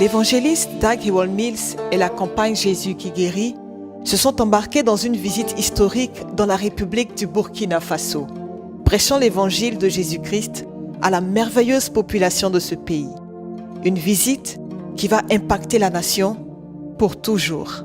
L'évangéliste Dag Heward-Mills et la campagne Jésus qui guérit se sont embarqués dans une visite historique dans la République du Burkina Faso, prêchant l'évangile de Jésus-Christ à la merveilleuse population de ce pays. Une visite qui va impacter la nation pour toujours.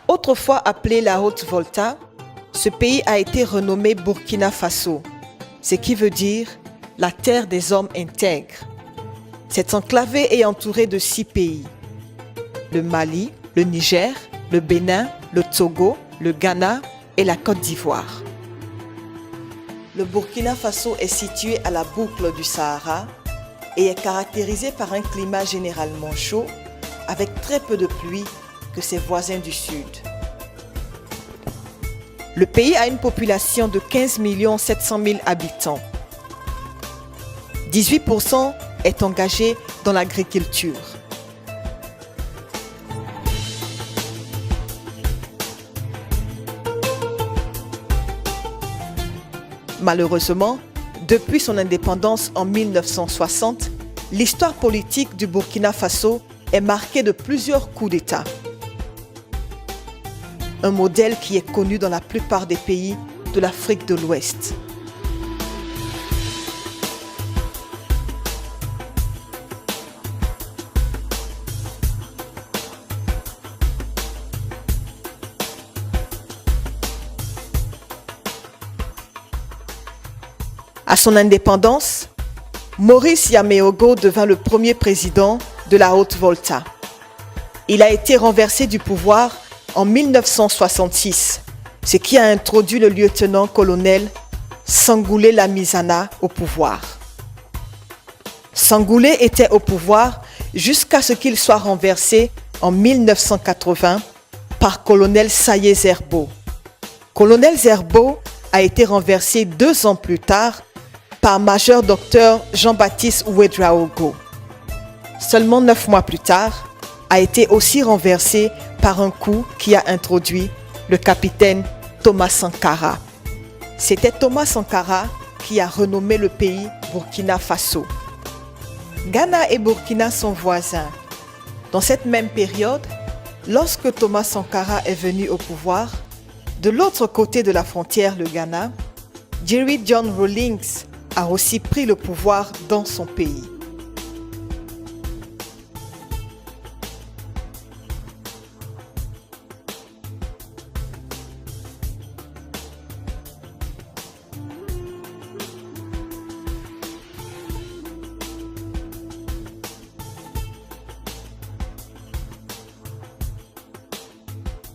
Autrefois appelé la Haute-Volta, ce pays a été renommé Burkina Faso, ce qui veut dire la terre des hommes intègres. Cette enclavée est entourée de 6 pays: le Mali, le Niger, le Bénin, le Togo, le Ghana et la Côte d'Ivoire. Le Burkina Faso est situé à la boucle du Sahara et est caractérisé par un climat généralement chaud, avec très peu de pluie que ses voisins du sud. Le pays a une population de 15 700 000 habitants. 18% est engagé dans l'agriculture. Malheureusement, depuis son indépendance en 1960, l'histoire politique du Burkina Faso est marquée de plusieurs coups d'État. Un modèle qui est connu dans la plupart des pays de l'Afrique de l'Ouest. À son indépendance, Maurice Yameogo devint le premier président de la Haute-Volta. Il a été renversé du pouvoir en 1966, ce qui a introduit le lieutenant-colonel Sangoulé Lamizana au pouvoir. Sangoulé était au pouvoir jusqu'à ce qu'il soit renversé en 1980 par colonel Saye Zerbo. Colonel Zerbo a été renversé 2 ans plus tard par major docteur Jean-Baptiste Ouédraogo. Seulement 9 mois plus tard, a été aussi renversé par un coup qui a introduit le capitaine Thomas Sankara. C'était Thomas Sankara qui a renommé le pays Burkina Faso. Ghana et Burkina sont voisins. Dans cette même période, lorsque Thomas Sankara est venu au pouvoir, de l'autre côté de la frontière, le Ghana, Jerry John Rawlings a aussi pris le pouvoir dans son pays.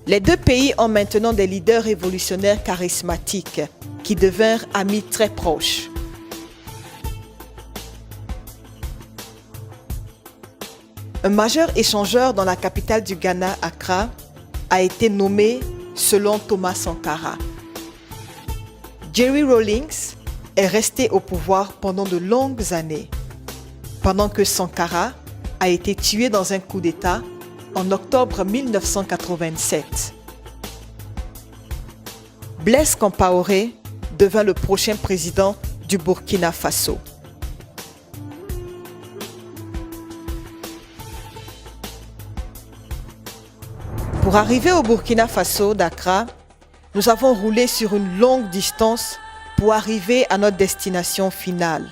Les 2 pays ont maintenant des leaders révolutionnaires charismatiques qui devinrent amis très proches. Un majeur échangeur dans la capitale du Ghana, Accra, a été nommé selon Thomas Sankara. Jerry Rawlings est resté au pouvoir pendant de longues années, pendant que Sankara a été tué dans un coup d'État en octobre 1987. Blaise Compaoré devint le prochain président du Burkina Faso. Pour arriver au Burkina Faso d'Accra, nous avons roulé sur une longue distance pour arriver à notre destination finale.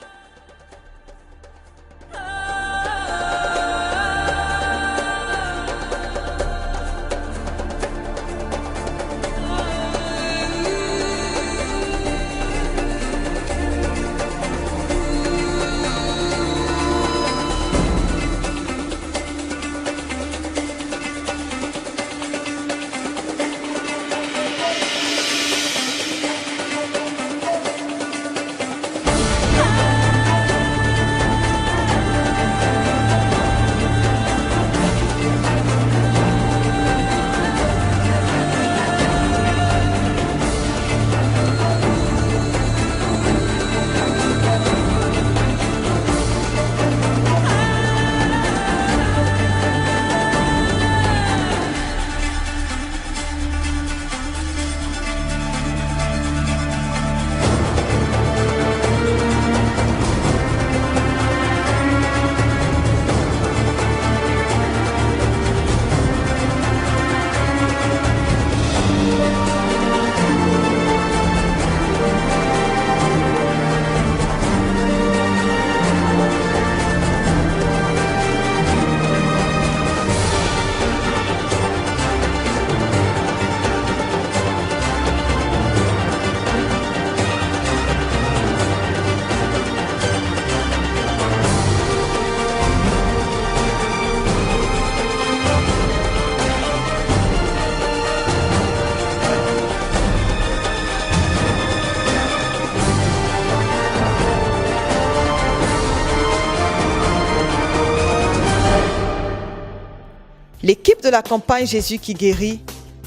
L'équipe de la campagne Jésus qui guérit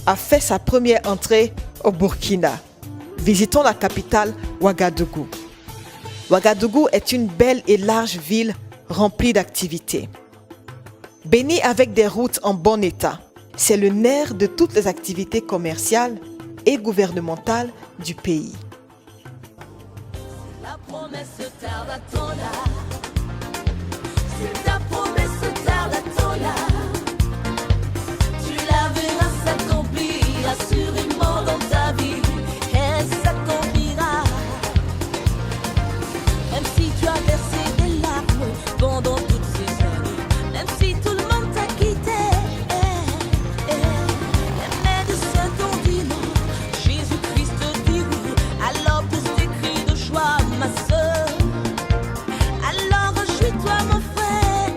a fait sa première entrée au Burkina. Visitons la capitale Ouagadougou. Ouagadougou est une belle et large ville remplie d'activités. Bénie avec des routes en bon état, c'est le nerf de toutes les activités commerciales et gouvernementales du pays. La promesse tarde à ton âge. C'est ta promesse tarde à ton âge. Tu la verras s'accomplir assurément dans ta vie. Elle s'accomplira. Même si tu as versé des larmes pendant toutes ces années, même si tout le monde t'a quitté, mais de ce ton dimanche, Jésus-Christ te dit oui. Alors pousse tes cris de joie, ma sœur. Alors réjouis-toi, mon frère.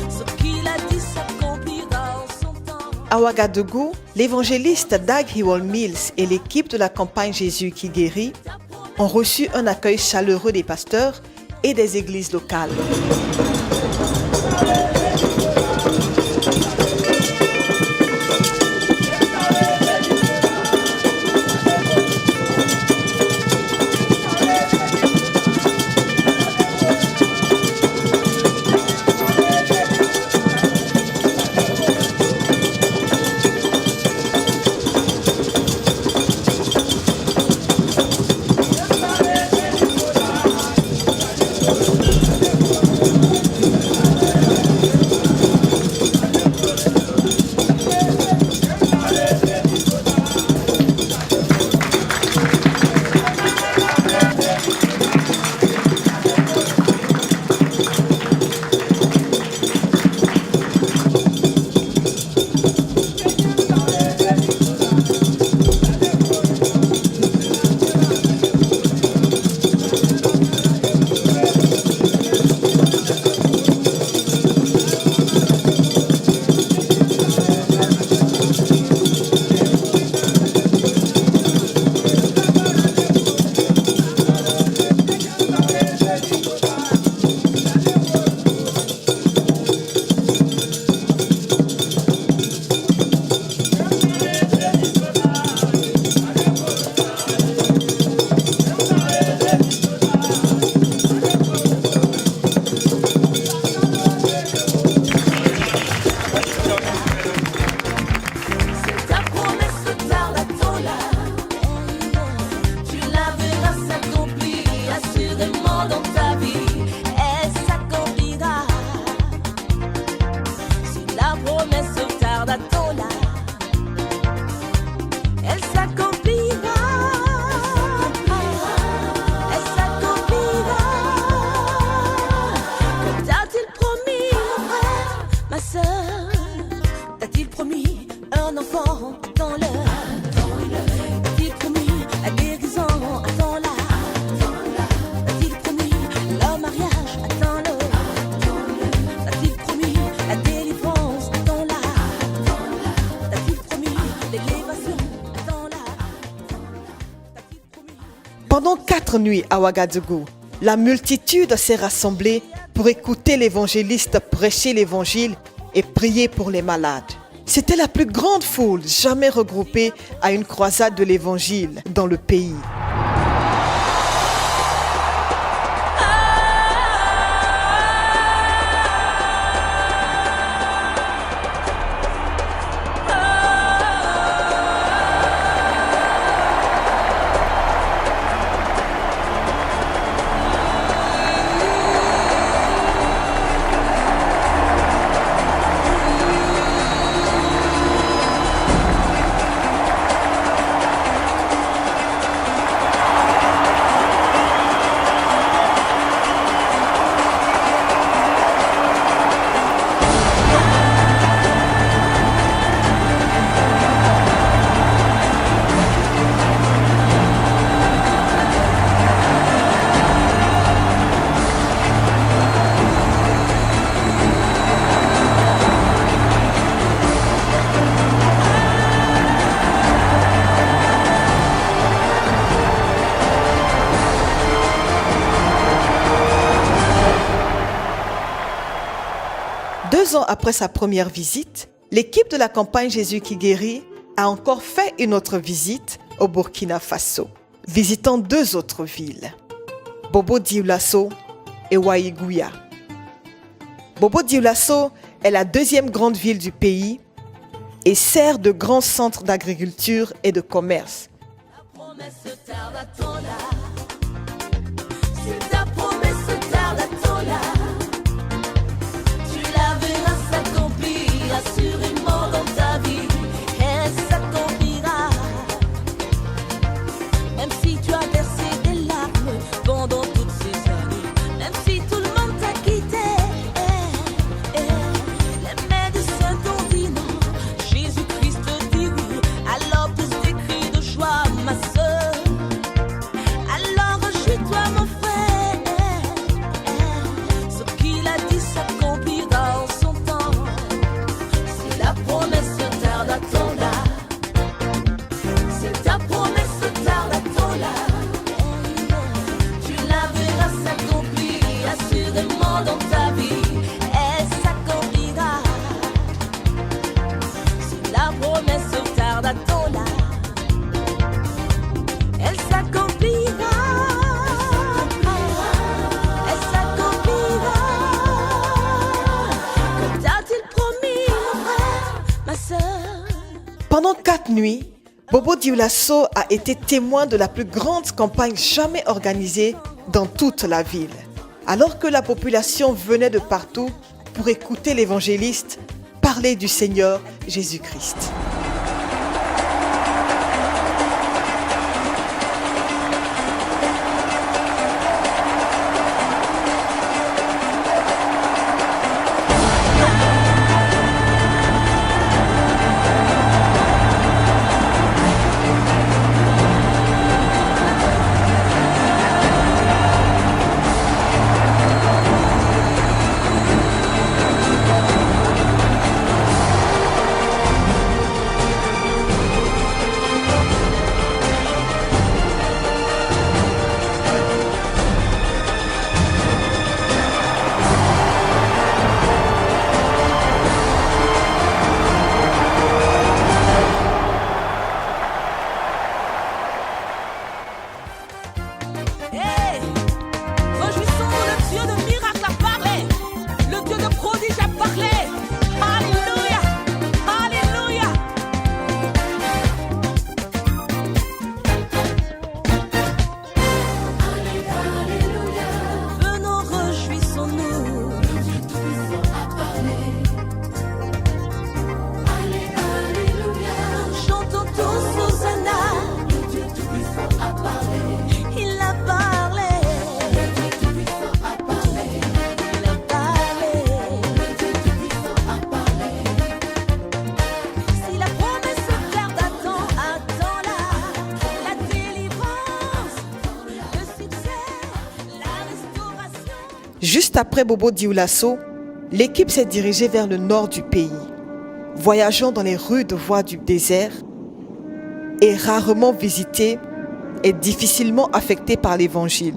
Ce qu'il a dit s'accomplira en son temps. À Ouagadougou, l'évangéliste Dag Hewell-Mills et l'équipe de la campagne Jésus qui guérit ont reçu un accueil chaleureux des pasteurs et des églises locales. Pendant 4 nuits à Ouagadougou, la multitude s'est rassemblée pour écouter l'évangéliste prêcher l'évangile et prier pour les malades. C'était la plus grande foule jamais regroupée à une croisade de l'évangile dans le pays. Deux ans après sa première visite, l'équipe de la campagne Jésus qui guérit a encore fait une autre visite au Burkina Faso, visitant 2 autres villes, Bobo Dioulasso et Ouaïgouya. Bobo Dioulasso est la 2e grande ville du pays et sert de grand centre d'agriculture et de commerce. Ta promesse tarde à ton âme. Si ta promesse tarde à ton âme, tu la verras s'accomplir assurément dans ta vie. Elle s'accomplira. Même si tu as versé des larmes pendant toutes ces années, même si tout le monde t'a quitté, les médecins t'ont dit non, Jésus-Christ te dit oui. Alors pousse des cris de joie, ma sœur. Alors réjouis-toi, mon frère. Ce qu'il a dit s'accomplira en son temps. Si la promesse tarde à ton âme, si ta promesse tarde à ton âme, tu la verras s'accomplir assurément dans ta vie. Elle s'accomplira. Si la promesse tarde à ton âme, elle s'accomplira. Elle s'accomplira. Comme t'a-t-il promis, mon frère, ma sœur? Pendant 4 nuits, Bobo Dioulasso a été témoin de la plus grande campagne jamais organisée dans toute la ville. Alors que la population venait de partout pour écouter l'évangéliste parler du Seigneur Jésus-Christ. Hey, réjouissons, le Dieu de miracle a parlé, le Dieu de prodige a parlé. Alléluia, alléluia. Venons, réjouissons-nous. Le Dieu tout-puissant a parlé. Alléluia. Chantons tous Hosanna. Le Dieu tout-puissant a parlé. Il a parlé. Le Dieu tout-puissant a parlé. Il a parlé. Le Dieu tout-puissant a parlé. Si la promesse tarde attends-la. La délivrance, le succès, la restauration. Juste après Bobo Dioulasso, l'équipe s'est dirigée vers le nord du pays, voyageant dans les rudes voies du désert et rarement visitées est difficilement affectée par l'Évangile.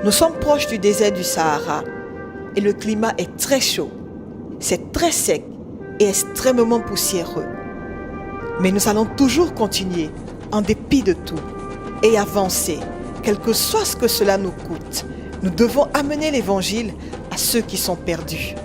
Nous sommes proches du désert du Sahara et le climat est très chaud. C'est très sec et extrêmement poussiéreux. Mais nous allons toujours continuer, en dépit de tout, et avancer, quel que soit ce que cela nous coûte. Nous devons amener l'Évangile à ceux qui sont perdus.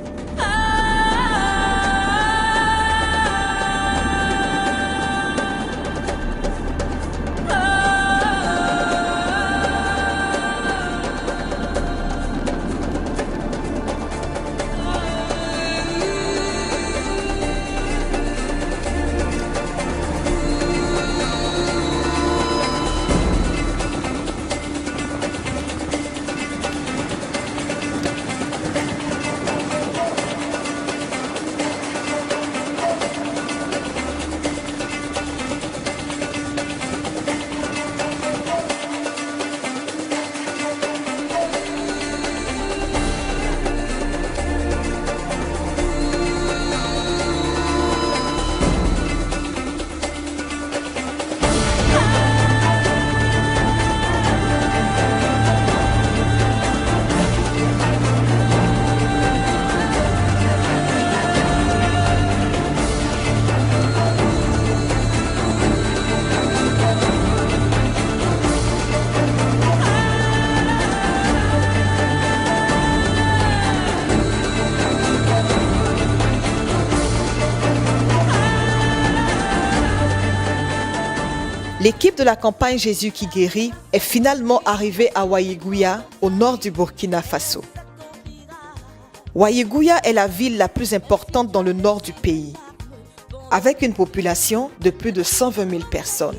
L'équipe de la campagne Jésus qui guérit est finalement arrivée à Ouaïgouya, au nord du Burkina Faso. Ouaïgouya est la ville la plus importante dans le nord du pays, avec une population de plus de 120 000 personnes.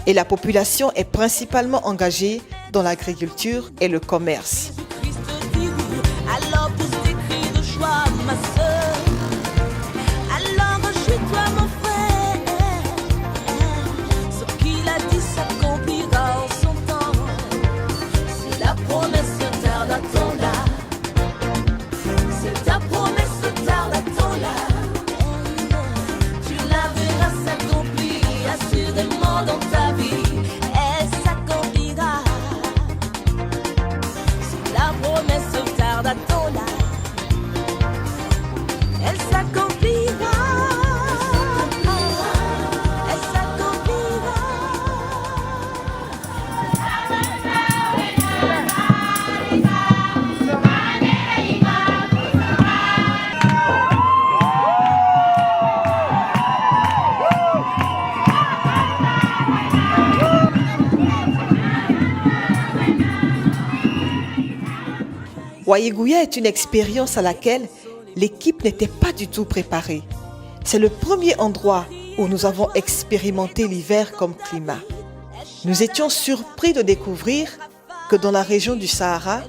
Et la population est principalement engagée dans l'agriculture et le commerce. Alors pousse tes cris de joie, ma sœur. Alors réjouis-toi, mon frère. Ce qu'il a dit s'accomplira en son temps. Si la promesse tarde, attends-la. Si ta promesse tarde, attends-la. Tu la verras s'accomplir assurément dans ta vie. Elle s'accomplira. Si la promesse tarde, attends-la. Elle s'accomplira. Elle s'accomplira. Ouaïgouya est une expérience à laquelle l'équipe n'était pas du tout préparée. C'est le premier endroit où nous avons expérimenté l'hiver comme climat. Nous étions surpris de découvrir que dans la région du Sahara,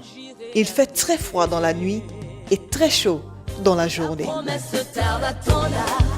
il fait très froid dans la nuit et très chaud dans la journée. Promesse tarde, attends-la.